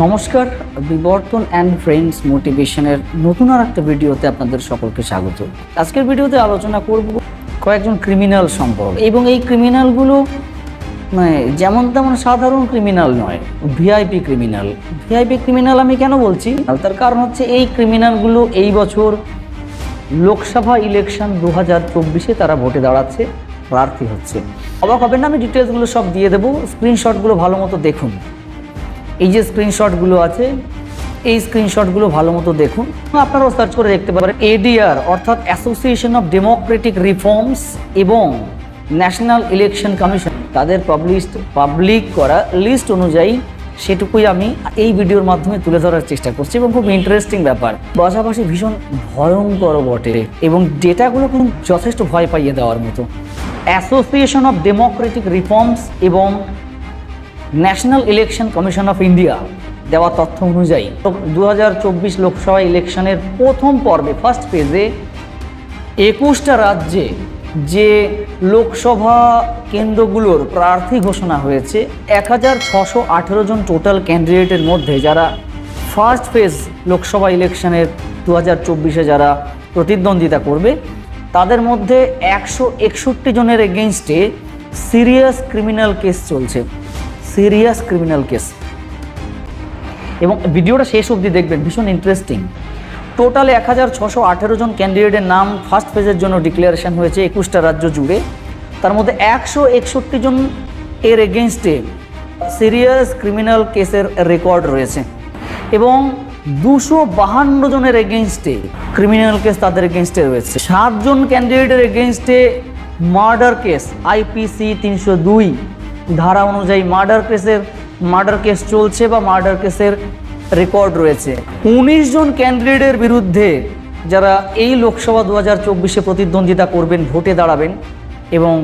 নমস্কার, বিবর্তন and friends মোটিভেশনের নতুন আর একটা ভিডিওতে আপনাদের সকলকে স্বাগত। আজকের ভিডিওতে আলোচনা করব কয়েকজন ক্রিমিনাল সম্পর্কে, এবং এই ক্রিমিনালগুলো যেমন তেমন সাধারণ ক্রিমিনাল নয়, ভিআইপি ক্রিমিনাল। ভিআইপি ক্রিমিনাল আমি কেন বলছি, তার কারণ হচ্ছে এই ক্রিমিনালগুলো এই বছর লোকসভা ইলেকশন 2024-এ তারা ভোটে দাঁড়াচ্ছে, প্রার্থী হচ্ছে। অবাক হবেন না, আমি ডিটেলসগুলো সব দিয়ে দেবো, স্ক্রিনশটগুলো ভালো মতো দেখুন। এই যে স্ক্রিনশটগুলো আছে, এই স্ক্রিনশটগুলো ভালো মতো দেখুন, আপনারাও সার্চ করে দেখতে পারেন। এডিআর অর্থাৎ অ্যাসোসিয়েশন অফ ডেমোক্রেটিক রিফর্মস এবং ন্যাশনাল ইলেকশন কমিশন তাদের পাবলিক করা লিস্ট অনুযায়ী সেটুকুই আমি এই ভিডিওর মাধ্যমে তুলে ধরার চেষ্টা করছি, এবং খুব ইন্টারেস্টিং ব্যাপার, পাশাপাশি ভীষণ ভয়ঙ্কর বটে, এবং ডেটাগুলো কিন্তু যথেষ্ট ভয় পাইয়ে দেওয়ার মতো। অ্যাসোসিয়েশন অফ ডেমোক্রেটিক রিফর্মস এবং national election commission of India দেওয়া তথ্য অনুযায়ী 2024 লোকসভা ইলেকশনের প্রথম পর্বে ফার্স্ট ফেজে 21টা রাজ্যে যে লোকসভা কেন্দ্রগুলোর প্রার্থী ঘোষণা হয়েছে, 1618 জন টোটাল ক্যান্ডিডেটের মধ্যে যারা ফার্স্ট ফেজ লোকসভা ইলেকশনের 2024-এ যারা প্রতিদ্বন্দ্বিতা করবে, তাদের মধ্যে 161 জনের এগেইনস্টে সিরিয়াস ক্রিমিনাল কেস চলছে। সিরিয়াস ক্রিমিনাল কেস, এবং ভিডিওটা শেষ অবধি দেখবেন, ভীষণ ইন্টারেস্টিং। টোটালে 1618 জন ক্যান্ডিডেটের নাম ফার্স্ট ফেজের জন্য ডিক্লারেশন হয়েছে 21টা রাজ্য জুড়ে। তার মধ্যে 161 জন এর এগেইনস্টে সিরিয়াস ক্রিমিনাল কেসের রেকর্ড রয়েছে, এবং 252 জনের এগেইনস্টে ক্রিমিনাল কেস তাদের এগেইনস্টে রয়েছে। 7 জন ক্যান্ডিডেটের এগেইনস্টে মার্ডার কেস, আইপিসি 302 ধারা অনুযায়ী মার্ডার কেস চলছে বা মার্ডার কেসের রেকর্ড রয়েছে। 19 জন ক্যান্ডিডেটের বিরুদ্ধে যারা এই লোকসভা 2024-এ প্রতিদ্বন্দ্বিতা করবেন, ভোটে দাঁড়াবেন, এবং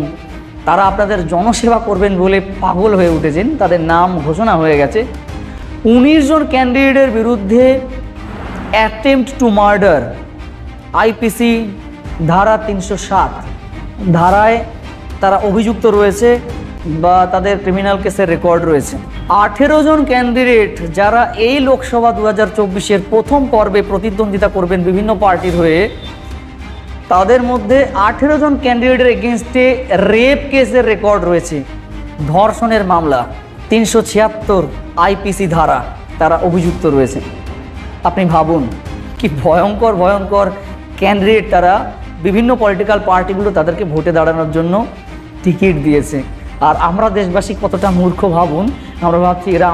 তারা আপনাদের জনসেবা করবেন বলে পাগল হয়ে উঠেছেন, তাদের নাম ঘোষণা হয়ে গেছে। 19 জন ক্যান্ডিডেটের বিরুদ্ধে অ্যাটেম্পট টু মার্ডার, আইপিসি ধারা 307 ধারায় তারা অভিযুক্ত রয়েছে বা তাদের ক্রিমিনাল কেসের রেকর্ড রয়েছে। 18 জন ক্যান্ডিডেট যারা এই লোকসভা 2024-এর প্রথম পর্বে প্রতিদ্বন্দ্বিতা করবেন বিভিন্ন পার্টির হয়ে, তাদের মধ্যে 18 জন ক্যান্ডিডেটের এগেইনস্টে রেপ কেসের রেকর্ড রয়েছে, ধর্ষণের মামলা 376 আইপিসি ধারা তারা অভিযুক্ত রয়েছে। আপনি ভাবুন কি ভয়ঙ্কর ভয়ঙ্কর ক্যান্ডিডেট, তারা বিভিন্ন পলিটিক্যাল পার্টিগুলো তাদেরকে ভোটে দাঁড়ানোর জন্য টিকিট দিয়েছে। আর আমরা দেশবাসী কতটা মূর্খ ভাবুন, আমরা ভাবছি এরা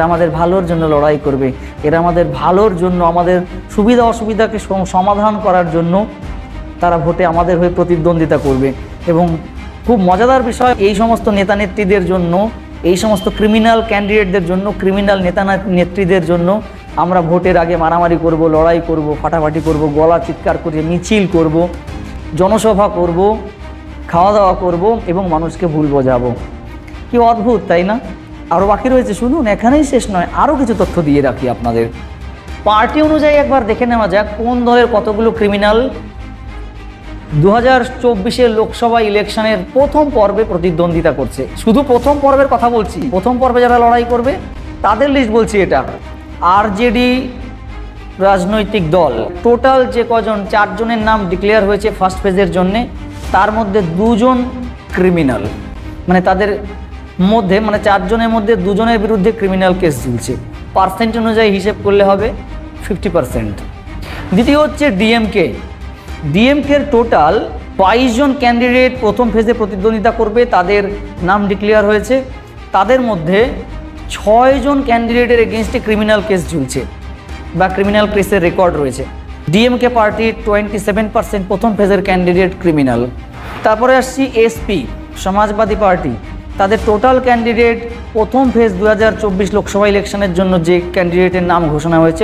আমাদের ভালোর জন্য লড়াই করবে, এরা আমাদের ভালোর জন্য, আমাদের সুবিধা অসুবিধাকে সমাধান করার জন্য তারা ভোটে আমাদের হয়ে প্রতিদ্বন্দ্বিতা করবে। এবং খুব মজাদার বিষয়, এই সমস্ত নেতা নেত্রীদের জন্য, এই সমস্ত ক্রিমিনাল ক্যান্ডিডেটদের জন্য, ক্রিমিনাল নেতা নেত্রীদের জন্য আমরা ভোটের আগে মারামারি করব, লড়াই করব, ফাটাফাটি করব, গলা চিৎকার করে মিছিল করব, জনসভা করব, খাওয়া দাওয়া করব, এবং মানুষকে ভুল বোঝাবো। কি অদ্ভুত, তাই না? আরও বাকি রয়েছে, শুনুন, এখানেই শেষ নয়, আরও কিছু তথ্য দিয়ে রাখি আপনাদের। পার্টি অনুযায়ী একবার দেখে নেওয়া যাক কোন দলের কতগুলো ক্রিমিনাল 2024-এর লোকসভা ইলেকশনের প্রথম পর্বে প্রতিদ্বন্দ্বিতা করছে। শুধু প্রথম পর্বের কথা বলছি, প্রথম পর্বে যারা লড়াই করবে তাদের লিস্ট বলছি। এটা আরজেডি রাজনৈতিক দল, টোটাল যে কজন, 4 জনের নাম ডিক্লেয়ার হয়েছে ফার্স্ট ফেজের জন্যে, তার মধ্যে 2 জন ক্রিমিনাল, তাদের মধ্যে 4 জনের মধ্যে 2 জনের বিরুদ্ধে ক্রিমিনাল কেস ঝুলছে। পার্সেন্ট অনুযায়ী হিসেব করলে হবে 50%। দ্বিতীয় হচ্ছে ডিএমকের টোটাল 22 জন ক্যান্ডিডেট প্রথম ফেজে প্রতিদ্বন্দ্বিতা করবে, তাদের নাম ডিক্লেয়ার হয়েছে। তাদের মধ্যে 6 জন ক্যান্ডিডেটের এগেইনস্টে ক্রিমিনাল কেস ঝুলছে বা ক্রিমিনাল কেসের রেকর্ড রয়েছে। ডিএমকে পার্টির 27% প্রথম ফেজের ক্যান্ডিডেট ক্রিমিনাল। তারপরে আসছি এসপি, সমাজবাদী পার্টি, তাদের টোটাল ক্যান্ডিডেট প্রথম ফেজ 2024 লোকসভা ইলেকশনের জন্য যে ক্যান্ডিডেটের নাম ঘোষণা হয়েছে,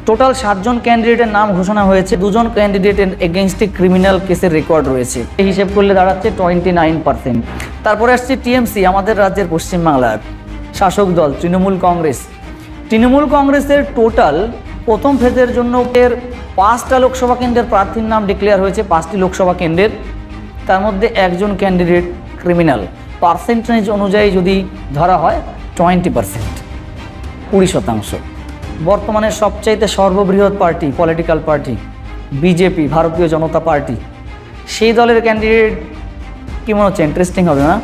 টোটাল 7 জন ক্যান্ডিডেটের নাম ঘোষণা হয়েছে, 2 জন ক্যান্ডিডেটের এগেইনস্টে ক্রিমিনাল কেসের রেকর্ড রয়েছে। এই হিসেব করলে দাঁড়াচ্ছে 29%। তারপরে আসছে টিএমসি, আমাদের রাজ্যের পশ্চিমবাংলার শাসক দল তৃণমূল কংগ্রেসের টোটাল প্রথম ফেজের জন্য 5টা লোকসভা কেন্দ্রের প্রার্থীর নাম ডিক্লেয়ার হয়েছে, 5টি লোকসভা কেন্দ্রের, তার মধ্যে 1 জন ক্যান্ডিডেট ক্রিমিনাল। পার্সেন্টেজ অনুযায়ী যদি ধরা হয় 20%। 20%। বর্তমানে সবচাইতে সর্ববৃহৎ পার্টি, পলিটিক্যাল পার্টি বিজেপি, ভারতীয় জনতা পার্টি, সেই দলের ক্যান্ডিডেট কি মনে হচ্ছে? ইন্টারেস্টিং হবে না?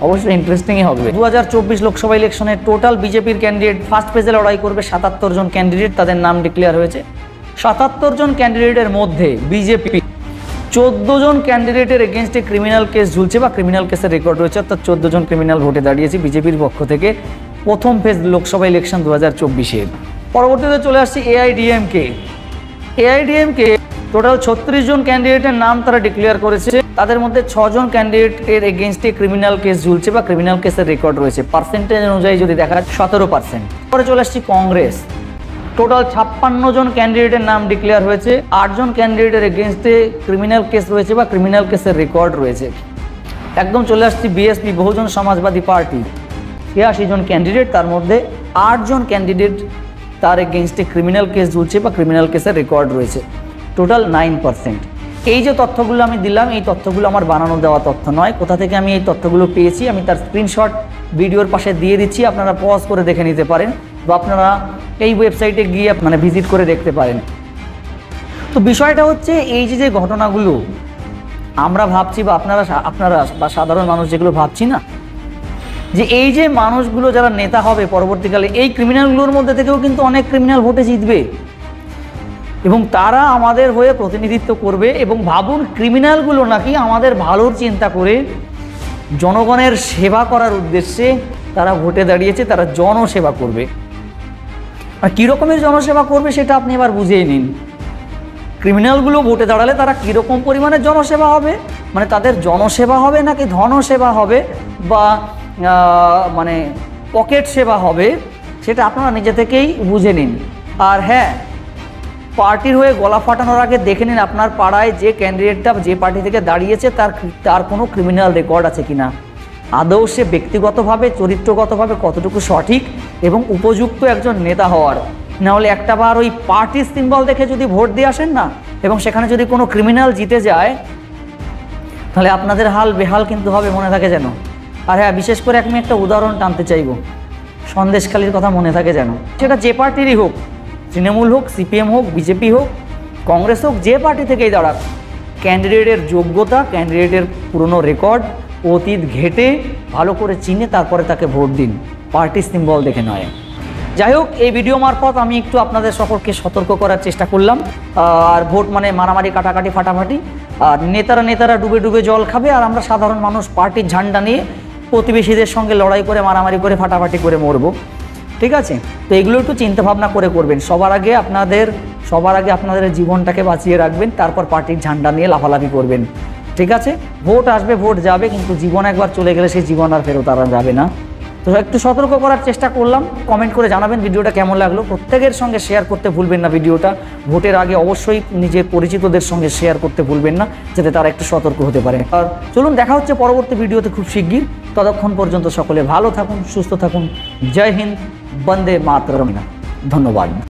অবশ্যই ইন্টারেস্টিংই হবে। 2024 লোকসভা ইলেকশনে টোটাল বিজেপির ক্যান্ডিডেট ফার্স্ট ফেজে লড়াই করবে 77 জন ক্যান্ডিডেট, তাদের নাম ডিক্লেয়ার হয়েছে। 77 জন ক্যান্ডিডেটের মধ্যে বিজেপি 14 জন ক্যান্ডিডেটের এগেনস্টে ক্রিমিনাল কেস ঝুলছে বা ক্রিমিনাল কেসের রেকর্ড রয়েছে, অর্থাৎ 14 জন ক্রিমিনাল ভোটে দাঁড়িয়েছে বিজেপির পক্ষ থেকে প্রথম ফেজ লোকসভা ইলেকশন 2024-এর। পরবর্তীতে চলে আসছে এআইডিএমকে। এআইডিএমকে টোটাল 36 জন ক্যান্ডিডেটের নাম তারা ডিক্লেয়ার করেছে, তাদের মধ্যে 6 জন ক্যান্ডিডেটের এগেনস্টে ক্রিমিনাল কেস ঝুলছে বা ক্রিমিনাল কেসের রেকর্ড রয়েছে। পার্সেন্টেজ অনুযায়ী যদি দেখা যায় 17%। পরে চলে আসছি কংগ্রেস। টোটাল 56 জন ক্যান্ডিডেটের নাম ডিক্লেয়ার হয়েছে, 8 জন ক্যান্ডিডেটের এগেনস্টে ক্রিমিনাল কেস রয়েছে বা ক্রিমিনাল কেসের রেকর্ড রয়েছে। একদম চলে আসছি বিএসপি, বহুজন সমাজবাদী পার্টি। 86 জন ক্যান্ডিডেট, তার মধ্যে 8 জন ক্যান্ডিডেট তার এগেনস্টে ক্রিমিনাল কেস ঝুলছে বা ক্রিমিনাল কেসের রেকর্ড রয়েছে। টোটাল 9%। এই যে তথ্যগুলো আমি দিলাম, এই তথ্যগুলো আমার বানানো দেওয়া তথ্য নয়। কোথা থেকে আমি এই তথ্যগুলো পেয়েছি আমি তার স্ক্রিনশট ভিডিওর পাশে দিয়ে দিচ্ছি, আপনারা পজ করে দেখে নিতে পারেন বা আপনারা এই ওয়েবসাইটে গিয়ে ভিজিট করে দেখতে পারেন। তো বিষয়টা হচ্ছে এই যে ঘটনাগুলো আমরা ভাবছি বা আপনারা বা সাধারণ মানুষ যেগুলো ভাবছি না, যে এই যে মানুষগুলো যারা নেতা হবে পরবর্তীকালে, এই ক্রিমিনালগুলোর মধ্যে থেকেও কিন্তু অনেক ক্রিমিনাল ভোটে জিতবে এবং তারা আমাদের হয়ে প্রতিনিধিত্ব করবে। এবং ভাবুন, ক্রিমিনালগুলো নাকি আমাদের ভালোর চিন্তা করে জনগণের সেবা করার উদ্দেশ্যে তারা ভোটে দাঁড়িয়েছে, তারা জনসেবা করবে। আর কী রকমের জনসেবা করবে সেটা আপনি এবার বুঝেই নিন। ক্রিমিনালগুলো ভোটে দাঁড়ালে তারা কীরকম পরিমাণে জনসেবা হবে, তাদের জনসেবা হবে নাকি ধনসেবা হবে বা পকেট সেবা হবে, সেটা আপনারা নিজে থেকেই বুঝে নিন। আর হ্যাঁ, পার্টির হয়ে গলা ফাটানোর আগে দেখে নিন আপনার পাড়ায় যে ক্যান্ডিডেটটা যে পার্টি থেকে দাঁড়িয়েছে তার কোনো ক্রিমিনাল রেকর্ড আছে কিনা, আদৌ সে ব্যক্তিগতভাবে চরিত্রগতভাবে কতটুকু সঠিক এবং উপযুক্ত একজন নেতা হওয়ার। নাহলে একটা বার ওই পার্টির সিম্বল দেখে যদি ভোট দিয়ে আসেন না এবং সেখানে যদি কোনো ক্রিমিনাল জিতে যায়, তাহলে আপনাদের হাল বেহাল কিন্তু হবে, মনে থাকে যেন। আর হ্যাঁ, বিশেষ করে আমি একটা উদাহরণ টানতে চাইব, সন্দেশখালীর কথা মনে থাকে যেন। সেটা যে পার্টিরই হোক, তৃণমূল হোক, সিপিএম হোক, বিজেপি হোক, কংগ্রেস হোক, যে পার্টি থেকেই দাঁড়াক, ক্যান্ডিডেটের যোগ্যতা, ক্যান্ডিডেটের পুরনো রেকর্ড, অতীত ঘেটে ভালো করে চিনে তারপরে তাকে ভোট দিন, পার্টি সিম্বল দেখে নয়। যাই হোক, এই ভিডিও মারফত আমি একটু আপনাদের সকলকে সতর্ক করার চেষ্টা করলাম। আর ভোট মারামারি, কাটাকাটি, ফাটাফাটি, আর নেতারা ডুবে ডুবে জল খাবে, আর আমরা সাধারণ মানুষ পার্টির ঝান্ডা নিয়ে প্রতিবেশীদের সঙ্গে লড়াই করে, মারামারি করে, ফাটাফাটি করে মরবো। ঠিক আছে? তো এগুলো একটু চিন্তাভাবনা করে করবেন। সবার আগে আপনাদের জীবনটাকে বাঁচিয়ে রাখবেন, তারপর পার্টির ঝান্ডা নিয়ে লাফালাফি করবেন। ঠিক আছে? ভোট আসবে, ভোট যাবে, কিন্তু জীবন একবার চলে গেলে সেই জীবন আর ফেরত আর যাবে না। তো একটু সতর্ক করার চেষ্টা করলাম। কমেন্ট করে জানাবেন ভিডিওটা কেমন লাগলো। প্রত্যেকের সঙ্গে শেয়ার করতে ভুলবেন না ভিডিওটা। ভোটের আগে অবশ্যই নিজের পরিচিতদের সঙ্গে শেয়ার করতে ভুলবেন না, যাতে তারা একটু সতর্ক হতে পারে। আর চলুন, দেখা হচ্ছে পরবর্তী ভিডিওতে খুব শিগগির। ততক্ষণ পর্যন্ত সকলে ভালো থাকুন, সুস্থ থাকুন। জয় হিন্দ, বন্দে মাতরম। ধন্যবাদ।